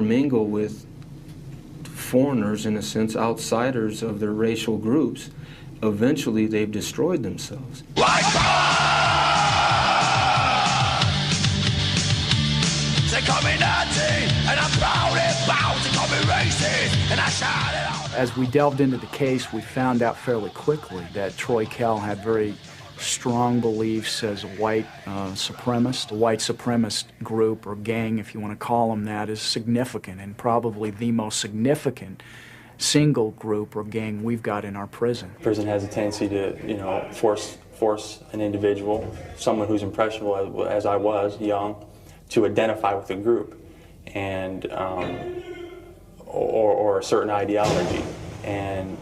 Mingle with foreigners, in a sense, outsiders of their racial groups, eventually they've destroyed themselves. They call me Nazi, and I'm proud and proud to call me racist, and I shout it out. As we delved into the case, we found out fairly quickly that Troy Kell had very strong beliefs as a white supremacist. The white supremacist group, or gang, if you want to call them that, is significant, and probably the most significant single group or gang we've got in our prison. Prison has a tendency to, force an individual, someone who's impressionable as I was, young, to identify with a group and or a certain ideology, and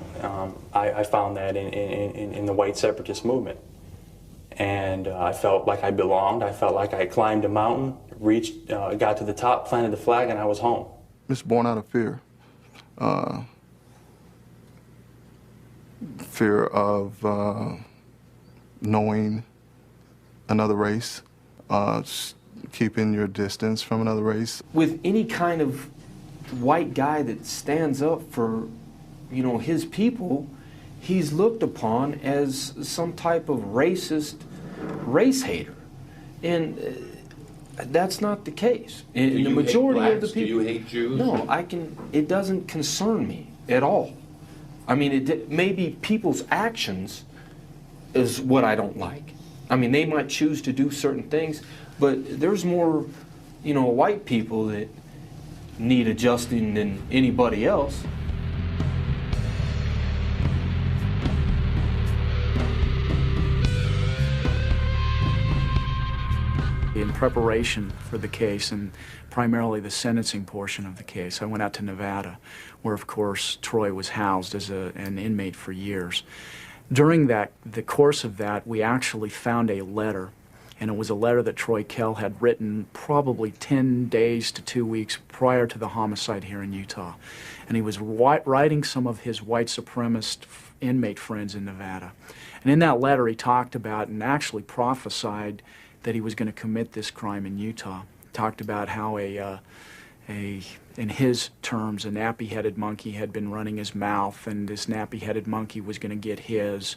I found that in the white separatist movement, and I felt like I belonged. I felt like I climbed a mountain, reached, got to the top, planted the flag, and I was home. It's born out of fear. Fear of knowing another race, keeping your distance from another race. With any kind of white guy that stands up for, his people, he's looked upon as some type of racist race hater. And that's not the case. In the majority of the people. Do you hate Jews? No, it doesn't concern me at all. I mean, maybe people's actions is what I don't like. I mean, they might choose to do certain things, but there's more, white people that need adjusting than anybody else. In preparation for the case, and primarily the sentencing portion of the case, I went out to Nevada, where, of course, Troy was housed as an inmate for years. During the course of that, we actually found a letter, and it was a letter that Troy Kell had written probably 10 days to 2 weeks prior to the homicide here in Utah. And he was writing some of his white supremacist inmate friends in Nevada. And in that letter, he talked about and actually prophesied that he was going to commit this crime in Utah. He talked about how in his terms, a nappy-headed monkey had been running his mouth, and this nappy-headed monkey was going to get his,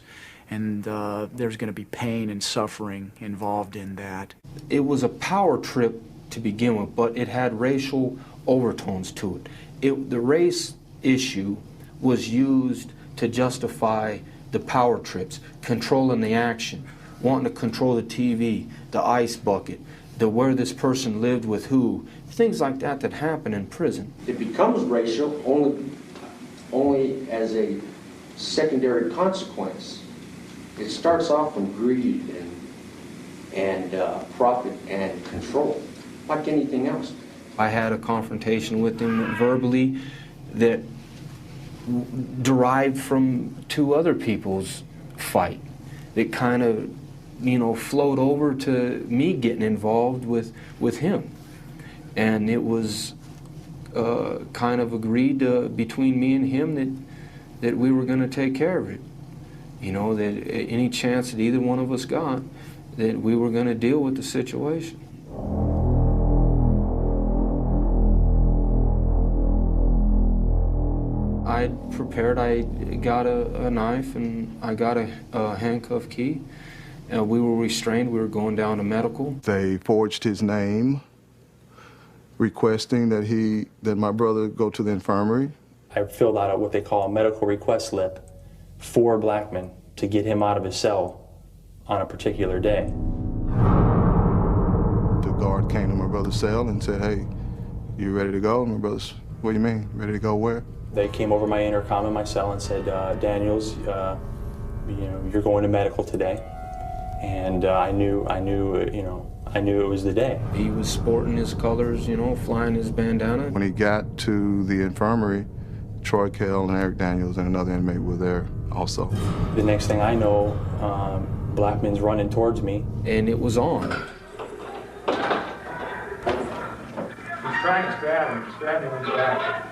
and there's going to be pain and suffering involved in that. It was a power trip to begin with, but it had racial overtones to it. The race issue was used to justify the power trips, controlling the action, wanting to control the TV, the ice bucket, where this person lived with who, things like that happen in prison. It becomes racial only as a secondary consequence. It starts off from greed and profit and control, like anything else. I had a confrontation with him verbally that derived from two other people's fight. That kind of, flowed over to me getting involved with him. And it was kind of agreed between me and him that we were going to take care of it. That any chance that either one of us got, that we were going to deal with the situation. I prepared. I got a knife and I got a handcuff key. We were restrained. We were going down to medical. They forged his name, requesting that my brother go to the infirmary. I filled out what they call a medical request slip for Blackman to get him out of his cell on a particular day. The guard came to my brother's cell and said, "Hey, you ready to go?" And my brother's, "What do you mean? Ready to go where?" They came over my intercom in my cell and said, "Daniels, you're going to medical today." And I knew it was the day. He was sporting his colors, flying his bandana. When he got to the infirmary, Troy Kell and Eric Daniels and another inmate were there also. The next thing I know, Blackman's running towards me. And it was on. He's trying to stab him. He's stabbing him in the back.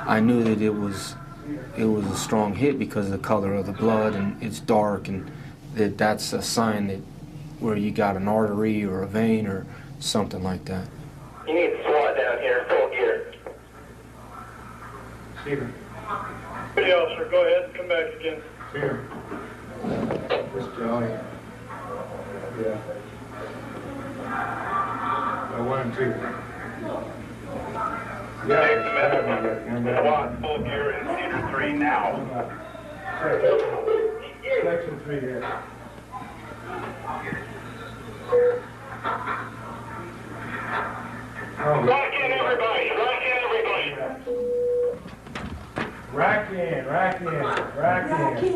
I knew that it was it was a strong hit because of the color of the blood, and it's dark, and that's a sign that where you got an artery or a vein or something like that. You need to SWAT down here, full gear. Steven. Hey, officer, go ahead, come back again. Steven. This Johnny. Yeah. 1 and 2. Yeah. SWAT, full gear in Cedar 3 now. Section 3 here. Rack in, everybody, rack in, everybody. Rack in, rack in, rack in.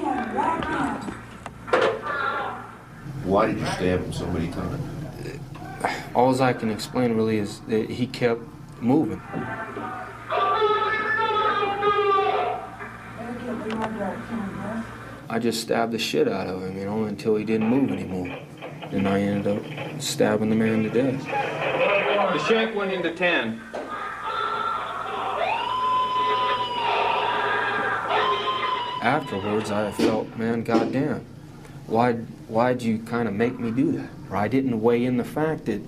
Why did you stab him so many times? All I can explain really is that he kept moving. I just stabbed the shit out of him, you know, until he didn't move anymore. And I ended up stabbing the man to death. The shank went into 10. Afterwards, I felt, man, goddamn, why'd you kind of make me do that? Or I didn't weigh in the fact that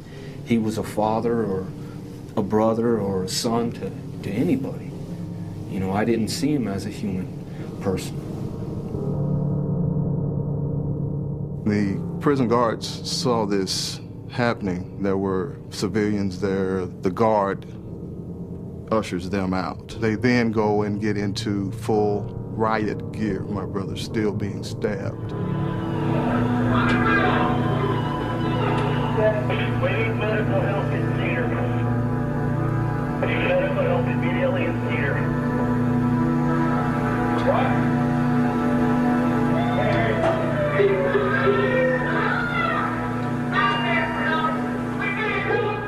he was a father or a brother or a son to anybody. You know, I didn't see him as a human person. The prison guards saw this happening. There were civilians there. The guard ushers them out. They then go and get into full riot gear. My brother's still being stabbed. We need medical help in Cedar. We need medical help immediately in Cedar. What?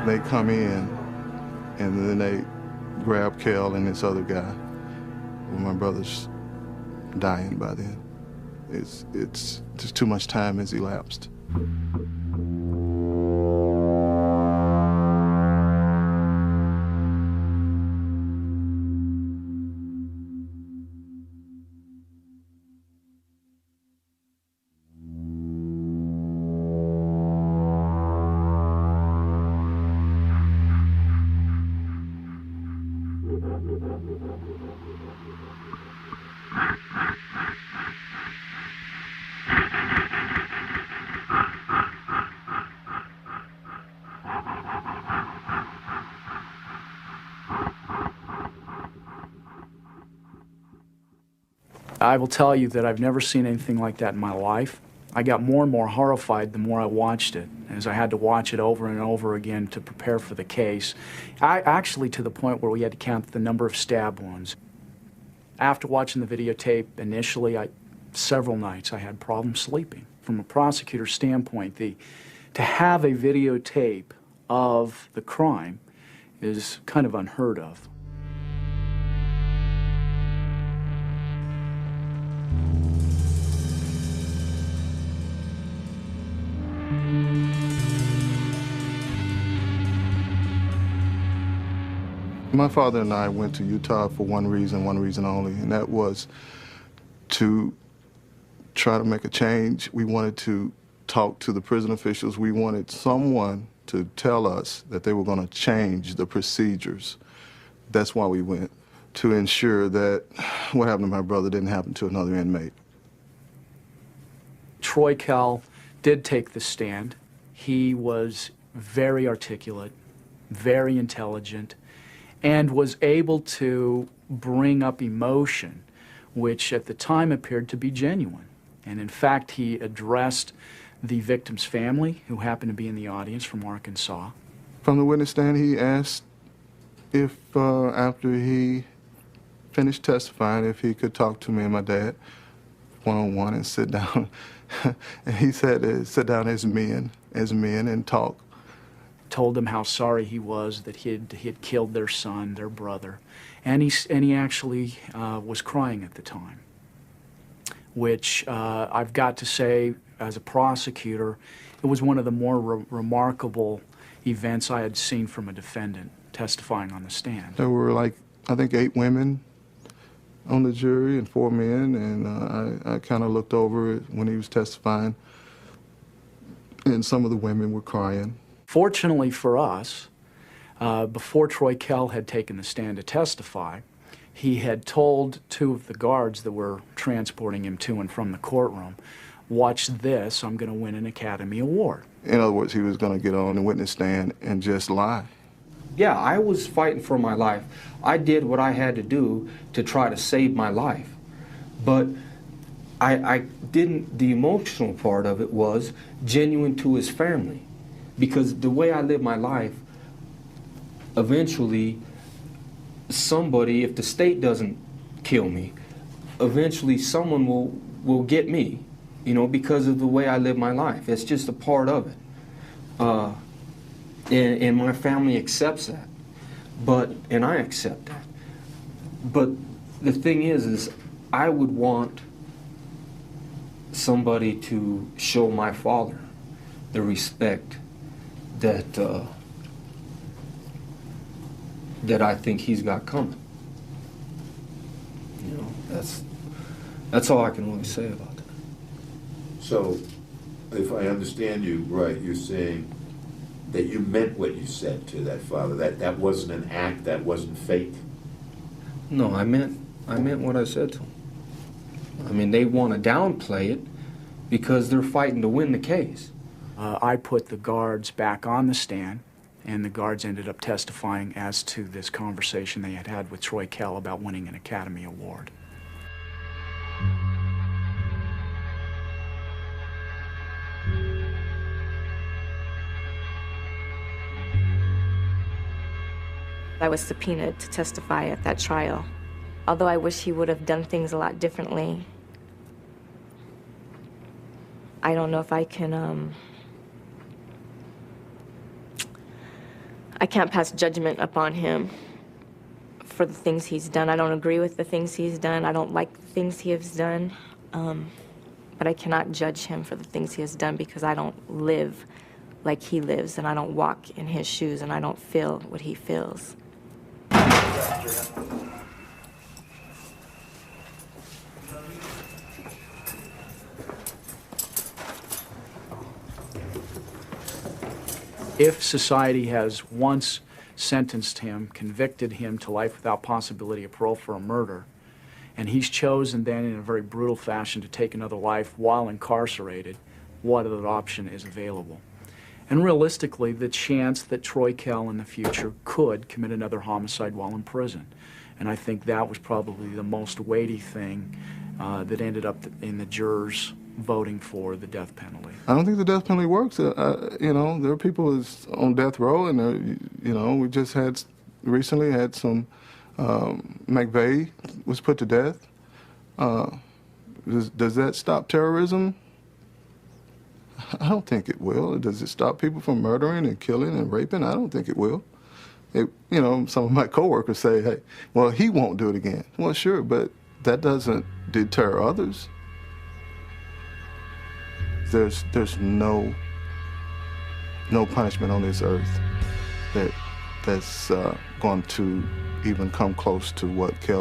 They come in, and then they grab Kel and this other guy. Well, my brother's dying by then. It's just too much time has elapsed. I will tell you that I've never seen anything like that in my life. I got more and more horrified the more I watched it, as I had to watch it over and over again to prepare for the case. Actually, to the point where we had to count the number of stab wounds. After watching the videotape, initially, several nights I had problems sleeping. From a prosecutor's standpoint, to have a videotape of the crime is kind of unheard of. My father and I went to Utah for one reason only, and that was to try to make a change. We wanted to talk to the prison officials. We wanted someone to tell us that they were going to change the procedures. That's why we went, to ensure that what happened to my brother didn't happen to another inmate. Troy Kell did take the stand. He was very articulate, very intelligent, and was able to bring up emotion, which at the time appeared to be genuine. And in fact, he addressed the victim's family, who happened to be in the audience from Arkansas. From the witness stand, he asked if, after he finished testifying, if he could talk to me and my dad one-on-one and sit down. And he said, sit down as men and talk. Told them how sorry he was that he had killed their son, their brother, and he actually was crying at the time, which I've got to say, as a prosecutor, it was one of the more remarkable events I had seen from a defendant testifying on the stand. There were, like, I think 8 women on the jury and 4 men, and I kind of looked over it when he was testifying, and some of the women were crying. Fortunately for us, before Troy Kell had taken the stand to testify, he had told 2 of the guards that were transporting him to and from the courtroom, "Watch this, I'm going to win an Academy Award." In other words, he was going to get on the witness stand and just lie. Yeah, I was fighting for my life. I did what I had to do to try to save my life. But I didn't, the emotional part of it was genuine to his family. Because the way I live my life, eventually somebody, if the state doesn't kill me, eventually someone will get me, you know, because of the way I live my life. It's just a part of it. And my family accepts that, and I accept that. But the thing is I would want somebody to show my father the respect that that I think he's got coming. You know, that's all I can really say about that. So, if I understand you right, you're saying that you meant what you said to that father. That wasn't an act. That wasn't fake. No, I meant what I said to him. I mean, they want to downplay it because they're fighting to win the case. I put the guards back on the stand, and the guards ended up testifying as to this conversation they had had with Troy Kell about winning an Academy Award. I was subpoenaed to testify at that trial. Although I wish he would have done things a lot differently, I don't know if I can, I can't pass judgment upon him for the things he's done. I don't agree with the things he's done. I don't like the things he has done. But I cannot judge him for the things he has done because I don't live like he lives, and I don't walk in his shoes, and I don't feel what he feels. If society has once sentenced him, convicted him to life without possibility of parole for a murder, and he's chosen then in a very brutal fashion to take another life while incarcerated, what other option is available? And realistically, the chance that Troy Kell in the future could commit another homicide while in prison. And I think that was probably the most weighty thing that ended up in the jurors voting for the death penalty. I don't think the death penalty works. You know, there are people who's on death row, and you know, we just recently had some. McVeigh was put to death. Does that stop terrorism? I don't think it will. Does it stop people from murdering and killing and raping? I don't think it will. You know, some of my coworkers say, "Hey, well, he won't do it again." Well, sure, but that doesn't deter others. There's no punishment on this earth that's going to even come close to what Kell